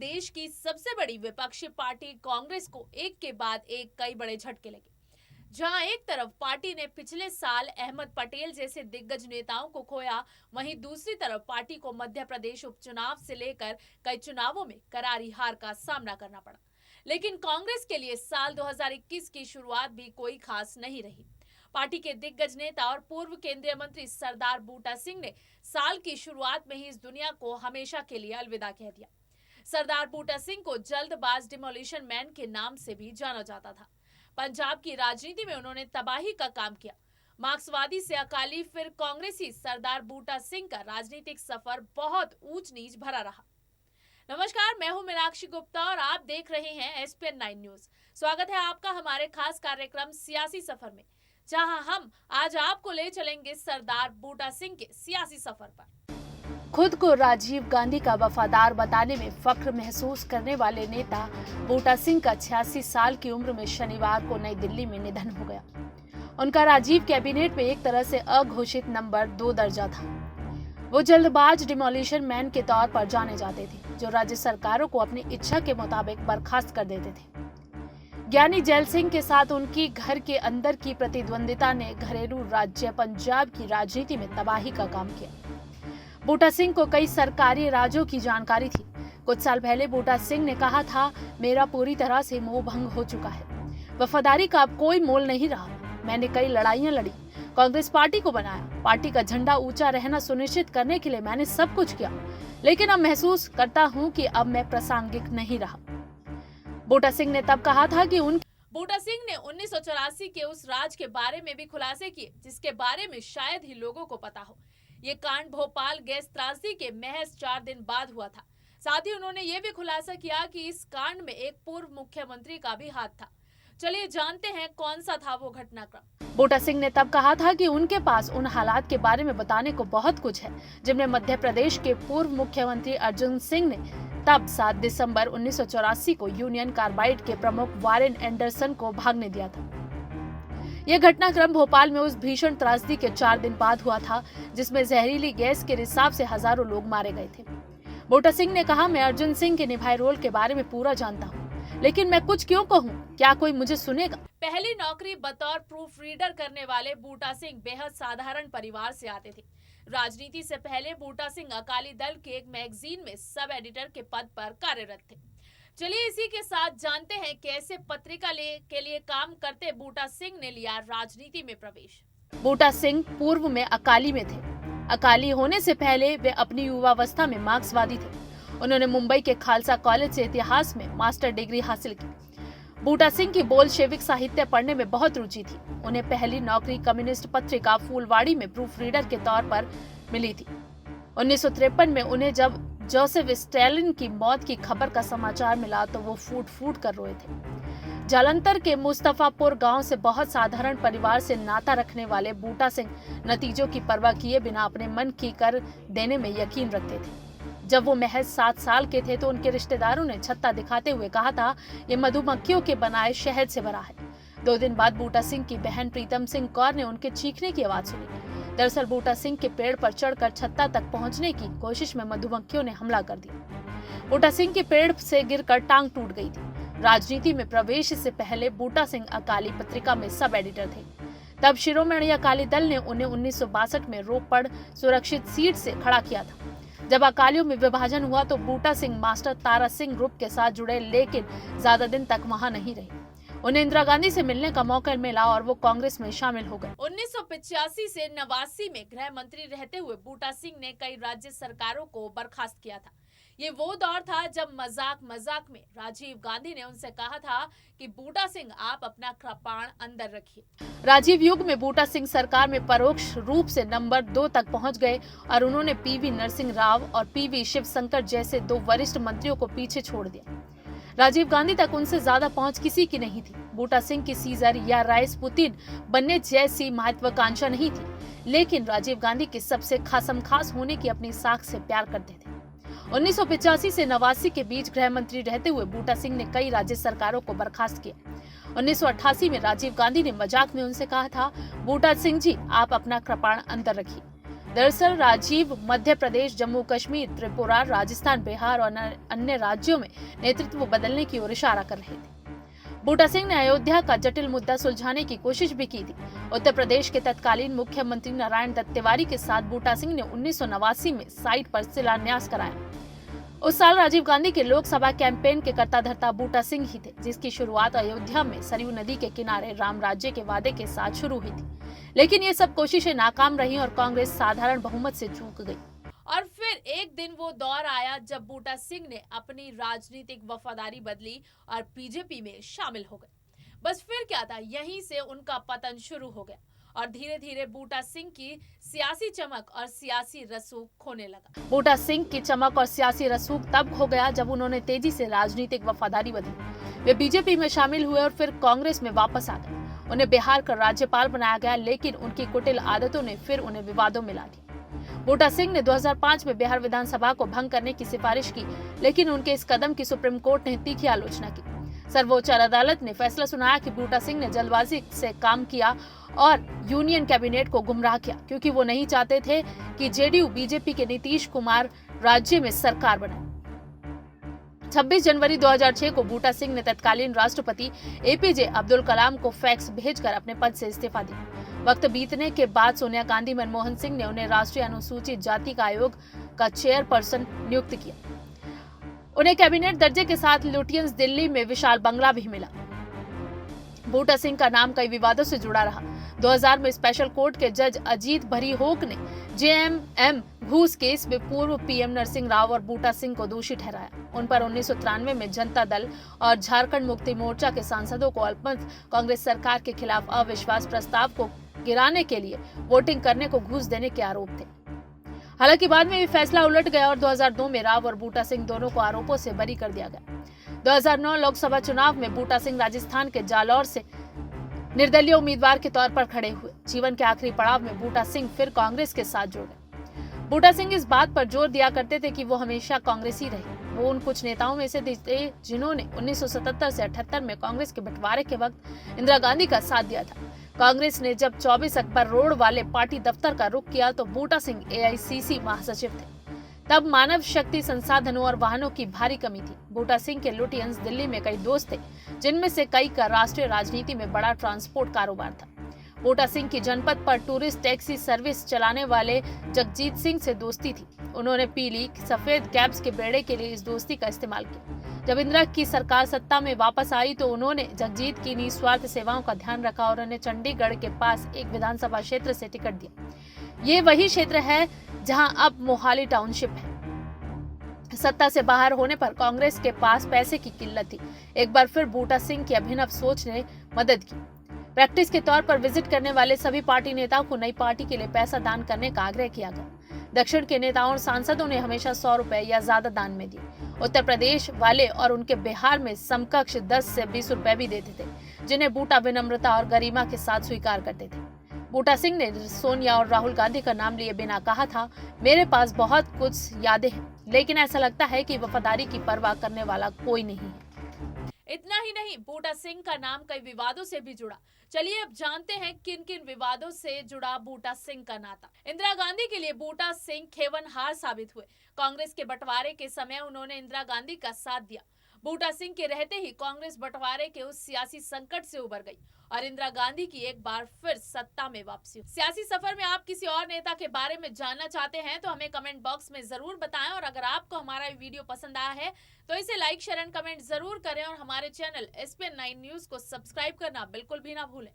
देश की सबसे बड़ी विपक्षी पार्टी कांग्रेस को एक के बाद एक कई बड़े झटके लगे। जहां एक तरफ पार्टी ने पिछले साल अहमद पटेल जैसे दिग्गज नेताओं को खोया, वहीं दूसरी तरफ पार्टी को मध्य प्रदेश उपचुनाव से लेकर कई चुनावों में करारी हार का सामना करना पड़ा। लेकिन कांग्रेस के लिए साल 2021 की शुरुआत भी कोई खास नहीं रही। पार्टी के दिग्गज नेता और पूर्व केंद्रीय मंत्री सरदार बूटा सिंह ने साल की शुरुआत में ही इस दुनिया को हमेशा के लिए अलविदा कह दिया। सरदार बूटा सिंह को जल्दबाज डिमोलिशन मैन के नाम से भी जाना जाता था। पंजाब की राजनीति में उन्होंने तबाही का काम किया। मार्क्सवादी से अकाली फिर कांग्रेसी सरदार बूटा सिंह का राजनीतिक सफर बहुत ऊंच नीच भरा रहा। नमस्कार, मैं हूं मीनाक्षी गुप्ता और आप देख रहे हैं एसपीएन 9 न्यूज। स्वागत है आपका हमारे खास कार्यक्रम सियासी सफर में, जहां हम आज आपको ले चलेंगे सरदार बूटा सिंह के सियासी सफर पर। खुद को राजीव गांधी का वफादार बताने में फख्र महसूस करने वाले नेता बूटा सिंह का 86 साल की उम्र में शनिवार को नई दिल्ली में निधन हो गया। उनका राजीव कैबिनेट में एक तरह से अघोषित नंबर 2 दर्जा था। वो जल्दबाज डिमोलिशन मैन के तौर पर जाने जाते थे, जो राज्य सरकारों को अपनी इच्छा के मुताबिक बर्खास्त कर देते थे। ज्ञानी जैल सिंह के साथ उनकी घर के अंदर की प्रतिद्वंदिता ने घरेलू राज्य पंजाब की राजनीति में तबाही का काम किया। बूटा सिंह को कई सरकारी राजों की जानकारी थी। कुछ साल पहले बूटा सिंह ने कहा था, मेरा पूरी तरह से मोह भंग हो चुका है, वफादारी का अब कोई मोल नहीं रहा। मैंने कई लड़ाइयां लड़ी, कांग्रेस पार्टी को बनाया, पार्टी का झंडा ऊंचा रहना सुनिश्चित करने के लिए मैंने सब कुछ किया, लेकिन अब महसूस करता हूं कि अब मैं प्रासंगिक नहीं रहा। बूटा सिंह ने तब कहा था कि बूटा सिंह ने 1984 के उस राज के बारे में भी खुलासे किए, जिसके बारे में शायद ही लोगों को पता हो। ये कांड भोपाल गैस त्रासदी के महज 4 दिन बाद हुआ था। साथ ही उन्होंने ये भी खुलासा किया कि इस कांड में एक पूर्व मुख्यमंत्री का भी हाथ था। चलिए जानते हैं कौन सा था वो घटनाक्रम। बूटा सिंह ने तब कहा था कि उनके पास उन हालात के बारे में बताने को बहुत कुछ है, जिनमें मध्य प्रदेश के पूर्व मुख्यमंत्री अर्जुन सिंह ने तब 7 दिसंबर 1984 को यूनियन कार्बाइड के प्रमुख वारेन एंडरसन को भागने दिया था। यह घटनाक्रम भोपाल में उस भीषण त्रासदी के 4 दिन बाद हुआ था, जिसमें जहरीली गैस के रिसाव से हजारों लोग मारे गए थे। बूटा सिंह ने कहा, मैं अर्जुन सिंह के निभाए रोल के बारे में पूरा जानता हूँ, लेकिन मैं कुछ क्यों कहूँ, क्या कोई मुझे सुनेगा। पहली नौकरी बतौर प्रूफ रीडर करने वाले बूटा सिंह बेहद साधारण परिवार से आते थे। राजनीति से पहले बूटा सिंह अकाली दल के एक मैगजीन में सब एडिटर के पद पर कार्यरत थे। चलिए इसी के साथ जानते हैं कैसे पत्रिका के लिए काम करते बूटा सिंह ने लिया राजनीति में प्रवेश। बूटा सिंह पूर्व में अकाली में थे। अकाली होने से पहले वे अपनी युवावस्था में मार्क्सवादी थे। उन्होंने मुंबई के खालसा कॉलेज से इतिहास में मास्टर डिग्री हासिल की। बूटा सिंह की बोल्शेविक साहित्य पढ़ने में बहुत रुचि थी। उन्हें पहली नौकरी कम्युनिस्ट पत्रिका फूलवाड़ी में प्रूफ रीडर के तौर पर मिली थी। 1953 में उन्हें जब जोसेफ स्टालिन की मौत की खबर का समाचार मिला तो वो फूट फूट कर रोए थे। जालंधर के मुस्तफापुर गांव से बहुत साधारण परिवार से नाता रखने वाले बूटा सिंह नतीजों की परवाह किए बिना अपने मन की कर देने में यकीन रखते थे। जब वो महज 7 साल के थे तो उनके रिश्तेदारों ने छत्ता दिखाते हुए कहा था, ये मधुमक्खियों के बनाए शहद से भरा है। 2 दिन बाद बूटा सिंह की बहन प्रीतम सिंह कौर ने उनके चीखने की आवाज सुनी। दरअसल बूटा सिंह के पेड़ पर चढ़कर छत्ता तक पहुंचने की कोशिश में मधुमक्खियों ने हमला कर दिया। बूटा सिंह के पेड़ से गिरकर टांग टूट गई थी। राजनीति में प्रवेश से पहले बूटा सिंह अकाली पत्रिका में सब एडिटर थे। तब शिरोमणि अकाली दल ने उन्हें 1962 में रोपड़ सुरक्षित सीट से खड़ा किया था। जब अकालियों में विभाजन हुआ तो बूटा सिंह मास्टर तारा सिंह ग्रुप के साथ जुड़े, लेकिन ज्यादा दिन तक वहां नहीं रहे। उन्हें इंदिरा गांधी से मिलने का मौका मिला और वो कांग्रेस में शामिल हो गए। 1985 से 89 में गृह मंत्री रहते हुए बूटा सिंह ने कई राज्य सरकारों को बर्खास्त किया था। ये वो दौर था जब मजाक में राजीव गांधी ने उनसे कहा था कि बूटा सिंह आप अपना कृपाण अंदर रखिए। राजीव युग में बूटा सिंह सरकार में परोक्ष रूप से नंबर 2 तक पहुंच गए और उन्होंने पीवी नरसिंह राव और पीवी शिवशंकर जैसे 2 वरिष्ठ मंत्रियों को पीछे छोड़ दिया। राजीव गांधी तक उनसे ज्यादा पहुंच किसी की नहीं थी। बूटा सिंह की सीजर या राइसपुतिन बनने जैसी महत्वाकांक्षा नहीं थी, लेकिन राजीव गांधी के सबसे खास होने की अपनी साख से प्यार करते थे। 1985 से 89 के बीच गृह मंत्री रहते हुए बूटा सिंह ने कई राज्य सरकारों को बर्खास्त किया। 1988 में राजीव गांधी ने मजाक में उनसे कहा था, बूटा सिंह जी आप अपना कृपाण अंदर रखिए। दरअसल राजीव मध्य प्रदेश, जम्मू कश्मीर, त्रिपुरा, राजस्थान, बिहार और अन्य राज्यों में नेतृत्व बदलने की ओर इशारा कर रहे थे। बूटा सिंह ने अयोध्या का जटिल मुद्दा सुलझाने की कोशिश भी की थी। उत्तर प्रदेश के तत्कालीन मुख्यमंत्री नारायण दत्त तिवारी के साथ बूटा सिंह ने 1989 में साइट पर शिलान्यास कराया। उस साल राजीव गांधी के लोकसभा कैंपेन के कर्ता धर्ता बूटा सिंह ही थे, जिसकी शुरुआत अयोध्या में सरयू नदी के किनारे राम राज्य के वादे के साथ शुरू हुई थी। लेकिन ये सब कोशिशें नाकाम रही और कांग्रेस साधारण बहुमत से चूक गई। और फिर एक दिन वो दौर आया जब बूटा सिंह ने अपनी राजनीतिक वफादारी बदली और बीजेपी में शामिल हो गए। बस फिर क्या था, यहीं से उनका पतन शुरू हो गया और धीरे धीरे बूटा सिंह की सियासी चमक और सियासी रसूख खोने लगा। बूटा सिंह की चमक और सियासी रसूख तब खो गया जब उन्होंने तेजी से राजनीतिक वफादारी बदली। वे बीजेपी में शामिल हुए और फिर कांग्रेस में वापस आ गए। उन्हें बिहार का राज्यपाल बनाया गया, लेकिन उनकी कुटिल आदतों ने फिर उन्हें विवादों में ला दी। बूटा सिंह ने 2005 में बिहार विधानसभा को भंग करने की सिफारिश की, लेकिन उनके इस कदम की सुप्रीम कोर्ट ने तीखी आलोचना की। सर्वोच्च अदालत ने फैसला सुनाया कि बूटा सिंह ने जल्दबाजी से काम किया और यूनियन कैबिनेट को गुमराह किया, क्योंकि वो नहीं चाहते थे कि जेडीयू बीजेपी के नीतीश कुमार राज्य में सरकार बनाए। 26 जनवरी 2006 को बूटा सिंह ने तत्कालीन राष्ट्रपति एपीजे अब्दुल कलाम को फैक्स भेजकर अपने पद से इस्तीफा दिया। वक्त बीतने के बाद सोनिया गांधी, मनमोहन सिंह ने उन्हें राष्ट्रीय अनुसूचित जाति का आयोग का चेयरपर्सन नियुक्त किया। उन्हें कैबिनेट दर्जे के साथ लुटियंस दिल्ली में विशाल बंगला भी मिला। बूटा सिंह का नाम कई विवादों से जुड़ा रहा। 2000 में स्पेशल कोर्ट के जज अजीत भरीहोक ने जेएमएम घूस केस में पूर्व पीएम नरसिंह राव और बूटा सिंह को दोषी ठहराया। उन पर 1993 में जनता दल और झारखंड मुक्ति मोर्चा के सांसदों को अल्पमत कांग्रेस सरकार के खिलाफ अविश्वास प्रस्ताव को गिराने के लिए वोटिंग करने को घूस देने के आरोप थे। हालांकि बाद में ये फैसला उलट गया और 2002 में राव और बूटा सिंह दोनों को आरोपों से बरी कर दिया गया। 2009 लोकसभा चुनाव में बूटा सिंह राजस्थान के जालौर से निर्दलीय उम्मीदवार के तौर पर खड़े हुए। जीवन के आखिरी पड़ाव में बूटा सिंह फिर कांग्रेस के साथ जुड़ गए। बूटा सिंह इस बात पर जोर दिया करते थे कि वो हमेशा कांग्रेसी रहे। वो उन कुछ नेताओं में से थे जिन्होंने 1977 से 78 में कांग्रेस के बंटवारे के वक्त इंदिरा गांधी का साथ दिया था। कांग्रेस ने जब 24 अकबर रोड वाले पार्टी दफ्तर का रुख किया तो बूटा सिंह एआईसीसी महासचिव थे। तब मानव शक्ति, संसाधनों और वाहनों की भारी कमी थी। बूटा सिंह के लुटियंस दिल्ली में कई दोस्त थे, जिनमें से कई का राष्ट्रीय राजनीति में बड़ा ट्रांसपोर्ट कारोबार था। बूटा सिंह की जनपद पर टूरिस्ट टैक्सी सर्विस चलाने वाले जगजीत सिंह से दोस्ती थी। उन्होंने पीली सफेद कैब्स के बेड़े के लिए इस दोस्ती का इस्तेमाल किया। जब इंदिरा की सरकार सत्ता में वापस आई तो उन्होंने जगजीत की निस्वार्थ सेवाओं का ध्यान रखा और उन्हें चंडीगढ़ के पास एक विधानसभा क्षेत्र से टिकट दिया। ये वही क्षेत्र है जहां अब मोहाली टाउनशिप है। सत्ता से बाहर होने पर कांग्रेस के पास पैसे की किल्लत थी। एक बार फिर बूटा सिंह की अभिनव सोच ने मदद की। प्रैक्टिस के तौर पर विजिट करने वाले सभी पार्टी नेताओं को नई पार्टी के लिए पैसा दान करने का आग्रह किया गया। दक्षिण के नेताओं और सांसदों ने हमेशा 100 रुपए या ज्यादा दान में दिए। उत्तर प्रदेश वाले और उनके बिहार में समकक्ष 10 से 20 रुपए भी देते थे, जिन्हें बूटा विनम्रता और गरिमा के साथ स्वीकार करते थे। बूटा सिंह ने सोनिया और राहुल गांधी का नाम लिए बिना कहा था, मेरे पास बहुत कुछ यादें हैं, लेकिन ऐसा लगता है कि वफादारी की परवाह करने वाला कोई नहीं है। इतना ही नहीं, बूटा सिंह का नाम कई विवादों से भी जुड़ा। चलिए अब जानते हैं किन किन विवादों से जुड़ा बूटा सिंह का नाता। इंदिरा गांधी के लिए बूटा सिंह खेवनहार साबित हुए। कांग्रेस के बंटवारे के समय उन्होंने इंदिरा गांधी का साथ दिया। बूटा सिंह के रहते ही कांग्रेस बंटवारे के उस सियासी संकट से उबर गई और इंदिरा गांधी की एक बार फिर सत्ता में वापसी। सियासी सफर में आप किसी और नेता के बारे में जानना चाहते हैं तो हमें कमेंट बॉक्स में जरूर बताएं और अगर आपको हमारा वीडियो पसंद आया है तो इसे लाइक, शेयर एंड कमेंट जरूर करें और हमारे चैनल SPN9 न्यूज को सब्सक्राइब करना बिल्कुल भी ना भूलें।